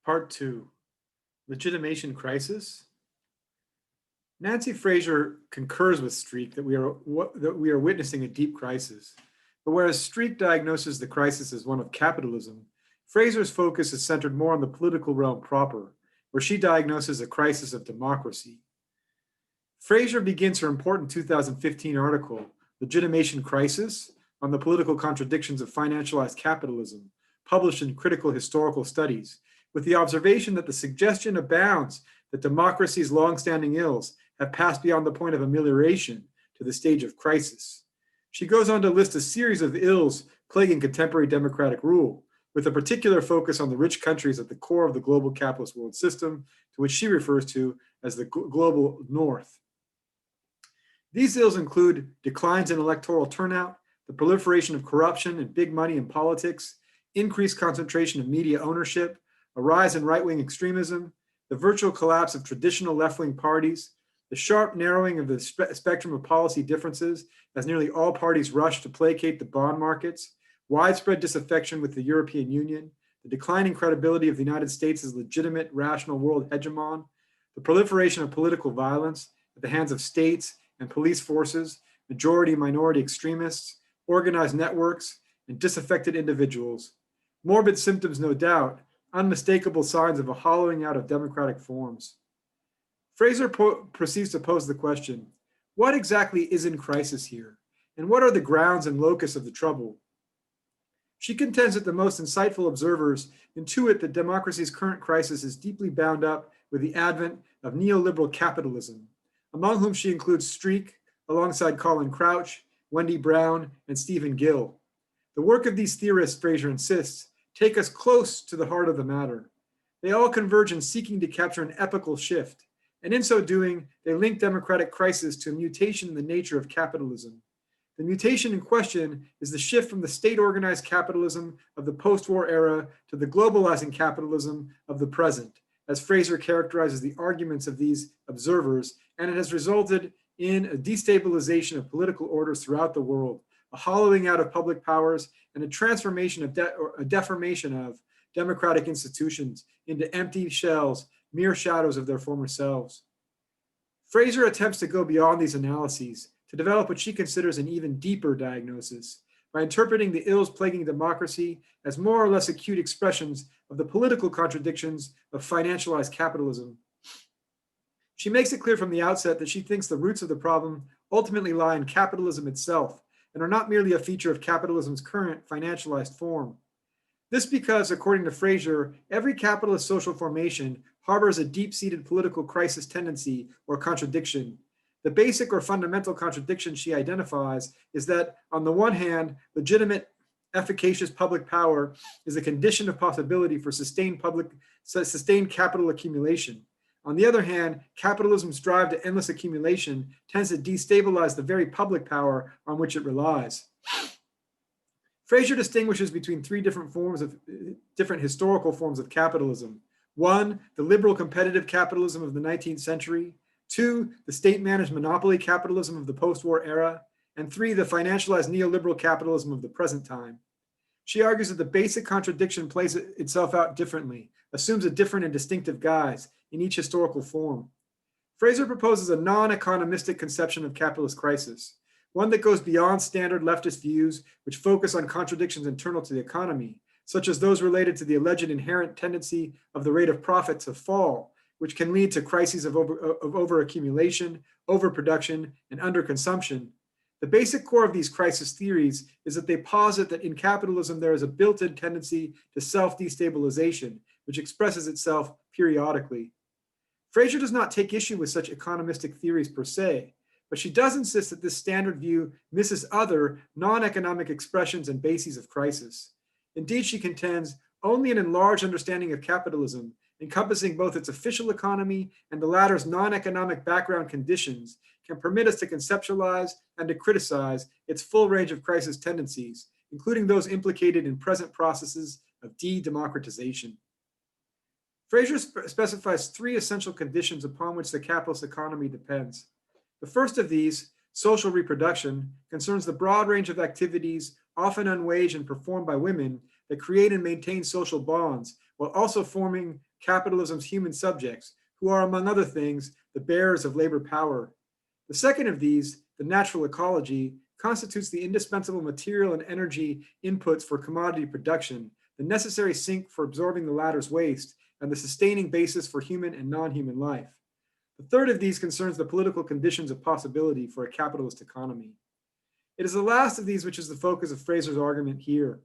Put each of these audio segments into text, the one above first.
Part 2, Legitimation Crisis. Nancy Fraser concurs with Streeck that we are witnessing a deep crisis. But whereas Streeck diagnoses the crisis as one of capitalism, Fraser's focus is centered more on the political realm proper, where she diagnoses a crisis of democracy. Fraser begins her important 2015 article, Legitimation Crisis, on the political contradictions of financialized capitalism, published in Critical Historical Studies, with the observation that the suggestion abounds that democracy's long-standing ills have passed beyond the point of amelioration to the stage of crisis. She goes on to list a series of ills plaguing contemporary democratic rule, with a particular focus on the rich countries at the core of the global capitalist world system, to which she refers to as the global north. These ills include declines in electoral turnout, the proliferation of corruption and big money in politics, increased concentration of media ownership, a rise in right-wing extremism, the virtual collapse of traditional left-wing parties, the sharp narrowing of the spectrum of policy differences as nearly all parties rush to placate the bond markets, widespread disaffection with the European Union, the declining credibility of the United States as legitimate, rational world hegemon, the proliferation of political violence at the hands of states and police forces, majority-minority extremists, organized networks, and disaffected individuals. Morbid symptoms, no doubt, unmistakable signs of a hollowing out of democratic forms. Fraser proceeds to pose the question, what exactly is in crisis here? And what are the grounds and locus of the trouble? She contends that the most insightful observers intuit that democracy's current crisis is deeply bound up with the advent of neoliberal capitalism, among whom she includes Streeck, alongside Colin Crouch, Wendy Brown, and Stephen Gill. The work of these theorists, Fraser insists, take us close to the heart of the matter. They all converge in seeking to capture an epochal shift, and in so doing, they link democratic crisis to a mutation in the nature of capitalism. The mutation in question is the shift from the state-organized capitalism of the post-war era to the globalizing capitalism of the present, as Fraser characterizes the arguments of these observers, and it has resulted in a destabilization of political orders throughout the world, a hollowing out of public powers, and a transformation of a deformation of democratic institutions into empty shells, mere shadows of their former selves. Fraser attempts to go beyond these analyses to develop what she considers an even deeper diagnosis by interpreting the ills plaguing democracy as more or less acute expressions of the political contradictions of financialized capitalism. She makes it clear from the outset that she thinks the roots of the problem ultimately lie in capitalism itself and are not merely a feature of capitalism's current financialized form. This because, according to Fraser, every capitalist social formation harbors a deep-seated political crisis tendency or contradiction. The basic or fundamental contradiction she identifies is that, on the one hand, legitimate, efficacious public power is a condition of possibility for sustained capital accumulation. On the other hand, capitalism's drive to endless accumulation tends to destabilize the very public power on which it relies. Fraser distinguishes between three different historical forms of capitalism. One, the liberal competitive capitalism of the 19th century. Two, the state-managed monopoly capitalism of the post-war era. And three, the financialized neoliberal capitalism of the present time. She argues that the basic contradiction plays itself out differently, assumes a different and distinctive guise in each historical form. Fraser proposes a non-economistic conception of capitalist crisis, one that goes beyond standard leftist views which focus on contradictions internal to the economy, such as those related to the alleged inherent tendency of the rate of profit to fall, which can lead to crises of overaccumulation, overproduction, and underconsumption. The basic core of these crisis theories is that they posit that in capitalism there is a built-in tendency to self-destabilization, which expresses itself periodically. Fraser does not take issue with such economistic theories per se, but she does insist that this standard view misses other non-economic expressions and bases of crisis. Indeed, she contends only an enlarged understanding of capitalism, encompassing both its official economy and the latter's non-economic background conditions, can permit us to conceptualize and to criticize its full range of crisis tendencies, including those implicated in present processes of de-democratization. Fraser specifies three essential conditions upon which the capitalist economy depends. The first of these, social reproduction, concerns the broad range of activities, often unwaged and performed by women, that create and maintain social bonds, while also forming capitalism's human subjects, who are, among other things, the bearers of labor power. The second of these, the natural ecology, constitutes the indispensable material and energy inputs for commodity production, the necessary sink for absorbing the latter's waste, and the sustaining basis for human and non-human life. The third of these concerns the political conditions of possibility for a capitalist economy. It is the last of these which is the focus of Fraser's argument here.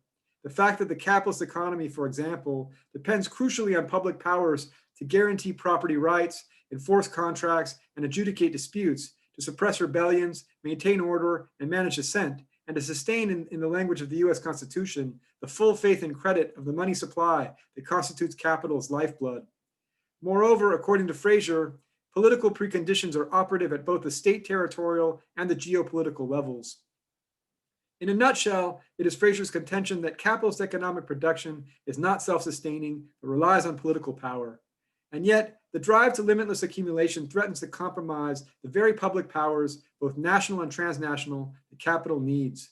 The fact that the capitalist economy, for example, depends crucially on public powers to guarantee property rights, enforce contracts, and adjudicate disputes, to suppress rebellions, maintain order, and manage dissent, and to sustain, in the language of the US Constitution, the full faith and credit of the money supply that constitutes capital's lifeblood. Moreover, according to Fraser, political preconditions are operative at both the state territorial and the geopolitical levels. In a nutshell, it is Fraser's contention that capitalist economic production is not self-sustaining, but relies on political power. And yet, the drive to limitless accumulation threatens to compromise the very public powers, both national and transnational, that capital needs.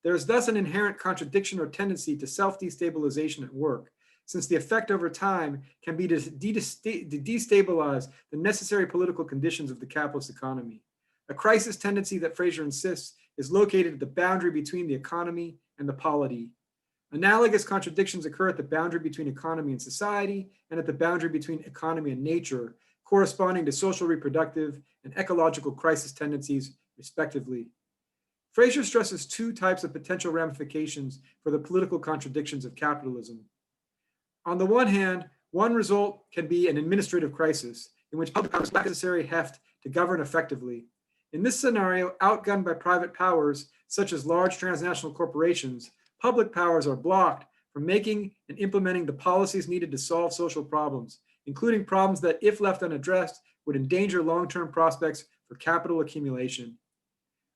There is thus an inherent contradiction or tendency to self-destabilization at work, since the effect over time can be to destabilize the necessary political conditions of the capitalist economy. A crisis tendency that Fraser insists is located at the boundary between the economy and the polity. Analogous contradictions occur at the boundary between economy and society and at the boundary between economy and nature, corresponding to social reproductive and ecological crisis tendencies, respectively. Fraser stresses two types of potential ramifications for the political contradictions of capitalism. On the one hand, one result can be an administrative crisis in which public powers lack necessary heft to govern effectively. In this scenario, outgunned by private powers, such as large transnational corporations, public powers are blocked from making and implementing the policies needed to solve social problems, including problems that, if left unaddressed, would endanger long-term prospects for capital accumulation.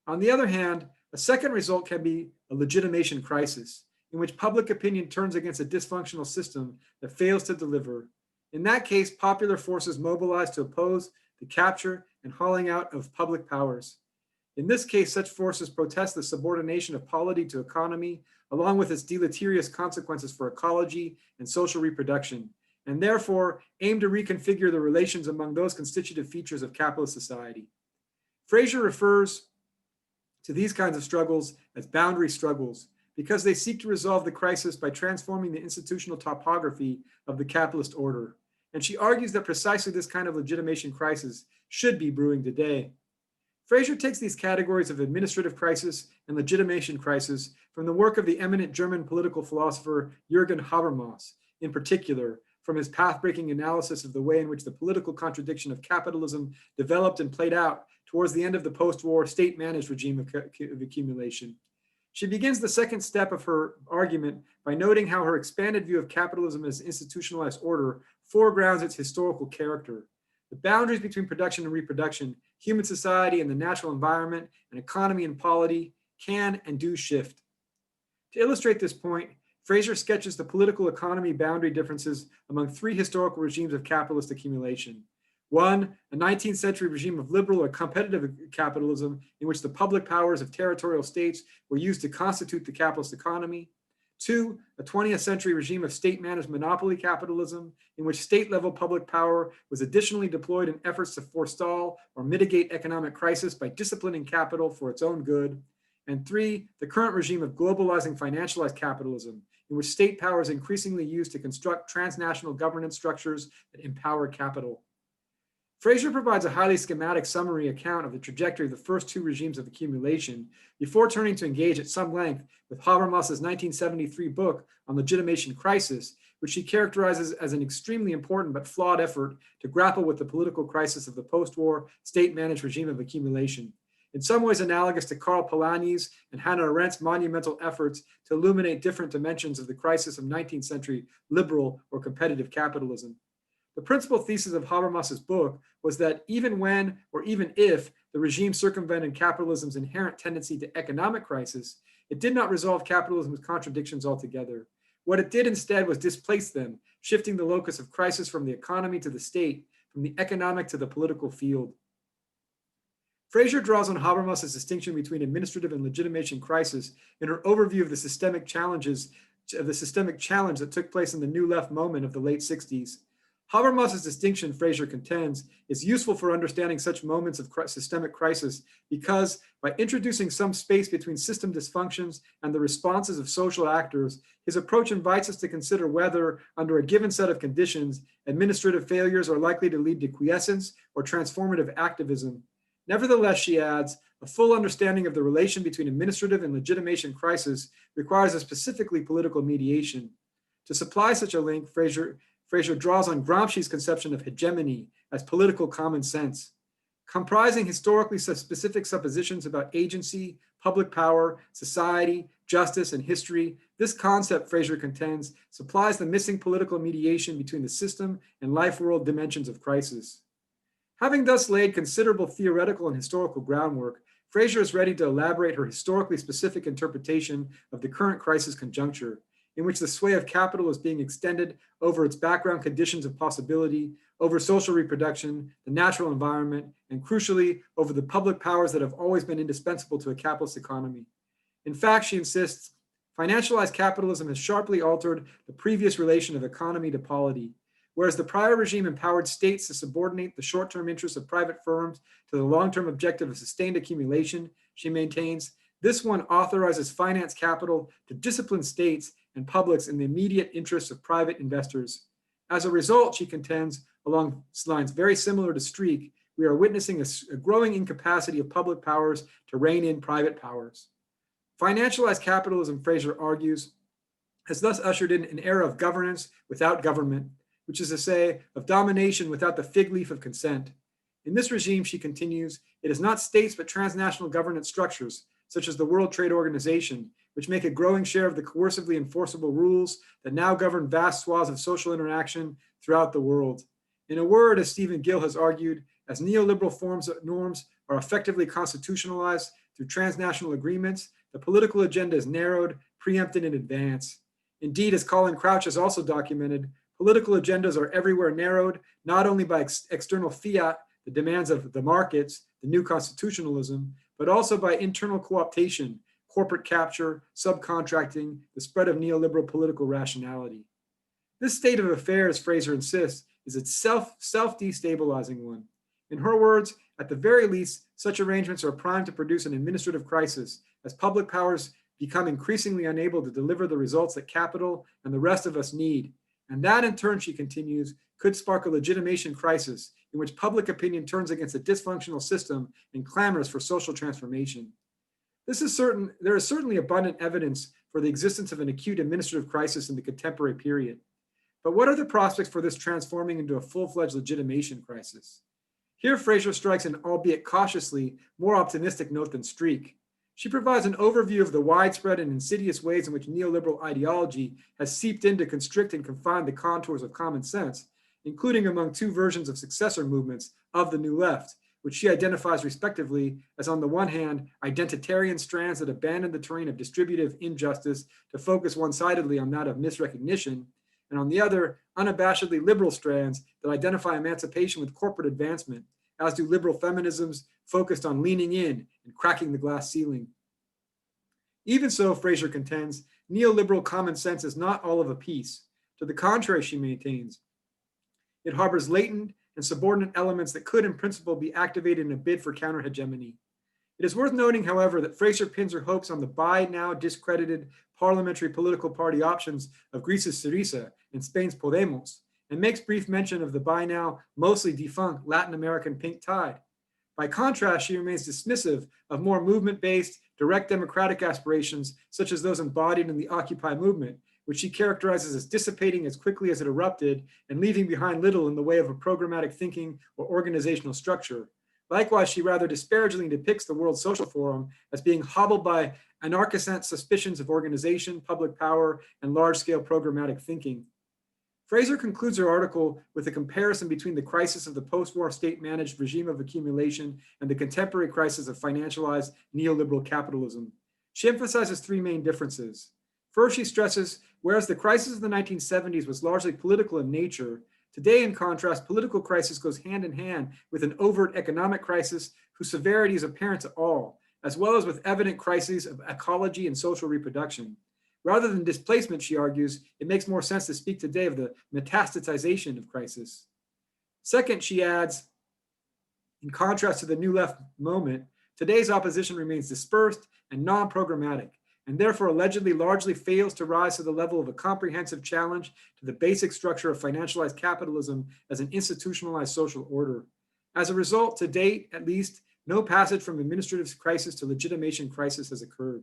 On the other hand, a second result can be a legitimation crisis, in which public opinion turns against a dysfunctional system that fails to deliver. In that case, popular forces mobilize to oppose the capture and hauling out of public powers. In this case, such forces protest the subordination of polity to economy, along with its deleterious consequences for ecology and social reproduction, and therefore aim to reconfigure the relations among those constitutive features of capitalist society. Fraser refers to these kinds of struggles as boundary struggles because they seek to resolve the crisis by transforming the institutional topography of the capitalist order. And she argues that precisely this kind of legitimation crisis should be brewing today. Fraser takes these categories of administrative crisis and legitimation crisis from the work of the eminent German political philosopher Jürgen Habermas, in particular, from his path-breaking analysis of the way in which the political contradiction of capitalism developed and played out towards the end of the post-war state-managed regime of accumulation. She begins the second step of her argument by noting how her expanded view of capitalism as institutionalized order foregrounds its historical character. The boundaries between production and reproduction, human society and the natural environment, and economy and polity can and do shift. To illustrate this point, Fraser sketches the political economy boundary differences among three historical regimes of capitalist accumulation. One, a 19th century regime of liberal or competitive capitalism in which the public powers of territorial states were used to constitute the capitalist economy. Two, a 20th century regime of state-managed monopoly capitalism in which state-level public power was additionally deployed in efforts to forestall or mitigate economic crisis by disciplining capital for its own good. And three, the current regime of globalizing financialized capitalism in which state power is increasingly used to construct transnational governance structures that empower capital. Fraser provides a highly schematic summary account of the trajectory of the first two regimes of accumulation before turning to engage at some length with Habermas's 1973 book on Legitimation Crisis, which she characterizes as an extremely important but flawed effort to grapple with the political crisis of the post-war state-managed regime of accumulation, in some ways analogous to Karl Polanyi's and Hannah Arendt's monumental efforts to illuminate different dimensions of the crisis of 19th century liberal or competitive capitalism. The principal thesis of Habermas's book was that even when, or even if, the regime circumvented capitalism's inherent tendency to economic crisis, it did not resolve capitalism's contradictions altogether. What it did instead was displace them, shifting the locus of crisis from the economy to the state, from the economic to the political field. Fraser draws on Habermas's distinction between administrative and legitimation crisis in her overview of the systemic challenges of the systemic challenge that took place in the New Left moment of the late 60s. Habermas's distinction, Fraser contends, is useful for understanding such moments of systemic crisis because by introducing some space between system dysfunctions and the responses of social actors, his approach invites us to consider whether, under a given set of conditions, administrative failures are likely to lead to quiescence or transformative activism. Nevertheless, she adds, a full understanding of the relation between administrative and legitimation crisis requires a specifically political mediation. To supply such a link, Fraser draws on Gramsci's conception of hegemony as political common sense. Comprising historically specific suppositions about agency, public power, society, justice, and history, this concept, Fraser contends, supplies the missing political mediation between the system and life world dimensions of crisis. Having thus laid considerable theoretical and historical groundwork, Fraser is ready to elaborate her historically specific interpretation of the current crisis conjuncture, in which the sway of capital is being extended over its background conditions of possibility, over social reproduction, the natural environment, and crucially, over the public powers that have always been indispensable to a capitalist economy. In fact, she insists, financialized capitalism has sharply altered the previous relation of economy to polity. Whereas the prior regime empowered states to subordinate the short-term interests of private firms to the long-term objective of sustained accumulation, she maintains, this one authorizes finance capital to discipline states and publics in the immediate interests of private investors. As a result, she contends, along lines very similar to Streeck, we are witnessing a growing incapacity of public powers to rein in private powers. Financialized capitalism, Fraser argues, has thus ushered in an era of governance without government, which is to say, of domination without the fig leaf of consent. In this regime, she continues, it is not states but transnational governance structures, such as the World Trade Organization, which make a growing share of the coercively enforceable rules that now govern vast swaths of social interaction throughout the world. In a word, as Stephen Gill has argued, as neoliberal norms are effectively constitutionalized through transnational agreements, the political agenda is narrowed, preempted in advance. Indeed, as Colin Crouch has also documented, political agendas are everywhere narrowed, not only by external fiat, the demands of the markets, the new constitutionalism, but also by internal co-optation, corporate capture, subcontracting, the spread of neoliberal political rationality. This state of affairs, Fraser insists, is itself self-destabilizing one. In her words, at the very least, such arrangements are primed to produce an administrative crisis as public powers become increasingly unable to deliver the results that capital and the rest of us need. And that in turn, she continues, could spark a legitimation crisis in which public opinion turns against a dysfunctional system and clamors for social transformation. There is certainly abundant evidence for the existence of an acute administrative crisis in the contemporary period. But what are the prospects for this transforming into a full-fledged legitimation crisis? Here, Fraser strikes an, albeit cautiously, more optimistic note than Streeck. She provides an overview of the widespread and insidious ways in which neoliberal ideology has seeped in to constrict and confine the contours of common sense, including among two versions of successor movements of the New Left, which she identifies respectively as, on the one hand, identitarian strands that abandon the terrain of distributive injustice to focus one-sidedly on that of misrecognition, and on the other, unabashedly liberal strands that identify emancipation with corporate advancement, as do liberal feminisms focused on leaning in and cracking the glass ceiling. Even so, Fraser contends, neoliberal common sense is not all of a piece. To the contrary, she maintains, it harbors latent and subordinate elements that could in principle be activated in a bid for counter-hegemony. It is worth noting, however, that Fraser pins her hopes on the by now discredited parliamentary political party options of Greece's Syriza and Spain's Podemos, and makes brief mention of the by now mostly defunct Latin American Pink Tide. By contrast, she remains dismissive of more movement-based, direct democratic aspirations, such as those embodied in the Occupy movement, which she characterizes as dissipating as quickly as it erupted and leaving behind little in the way of a programmatic thinking or organizational structure. Likewise, she rather disparagingly depicts the World Social Forum as being hobbled by anarchist suspicions of organization, public power, and large-scale programmatic thinking. Fraser concludes her article with a comparison between the crisis of the post-war state-managed regime of accumulation and the contemporary crisis of financialized neoliberal capitalism. She emphasizes three main differences. First, she stresses, whereas the crisis of the 1970s was largely political in nature, today, in contrast, political crisis goes hand in hand with an overt economic crisis whose severity is apparent to all, as well as with evident crises of ecology and social reproduction. Rather than displacement, she argues, it makes more sense to speak today of the metastasization of crisis. Second, she adds, in contrast to the New Left moment, today's opposition remains dispersed and non-programmatic, and therefore allegedly largely fails to rise to the level of a comprehensive challenge to the basic structure of financialized capitalism as an institutionalized social order. As a result, to date, at least, no passage from administrative crisis to legitimation crisis has occurred.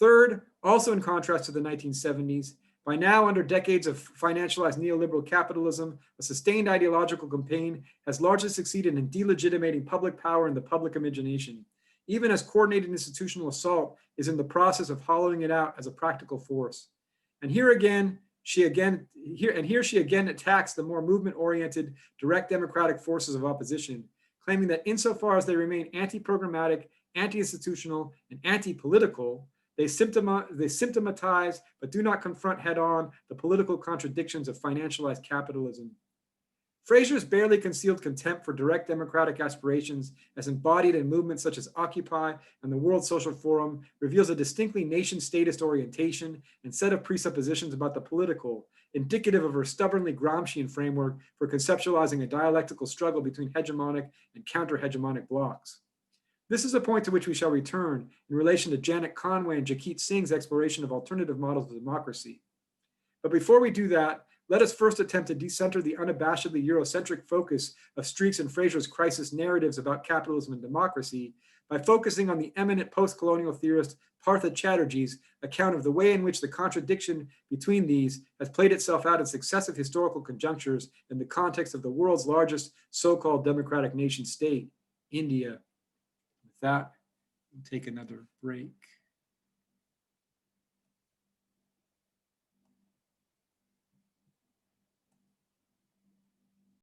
Third, also in contrast to the 1970s, by now under decades of financialized neoliberal capitalism, a sustained ideological campaign has largely succeeded in delegitimating public power and the public imagination, even as coordinated institutional assault is in the process of hollowing it out as a practical force. And here she again attacks the more movement-oriented, direct democratic forces of opposition, claiming that insofar as they remain anti-programmatic, anti-institutional, and anti-political, they symptomatize but do not confront head-on the political contradictions of financialized capitalism. Fraser's barely concealed contempt for direct democratic aspirations as embodied in movements such as Occupy and the World Social Forum reveals a distinctly nation-statist orientation and set of presuppositions about the political, indicative of her stubbornly Gramscian framework for conceptualizing a dialectical struggle between hegemonic and counter-hegemonic blocs. This is a point to which we shall return in relation to Janet Conway and Jaquit Singh's exploration of alternative models of democracy. But before we do that, let us first attempt to decenter the unabashedly Eurocentric focus of Streeck's and Fraser's crisis narratives about capitalism and democracy by focusing on the eminent post-colonial theorist Partha Chatterjee's account of the way in which the contradiction between these has played itself out in successive historical conjunctures in the context of the world's largest so-called democratic nation state, India. With that, we'll take another break.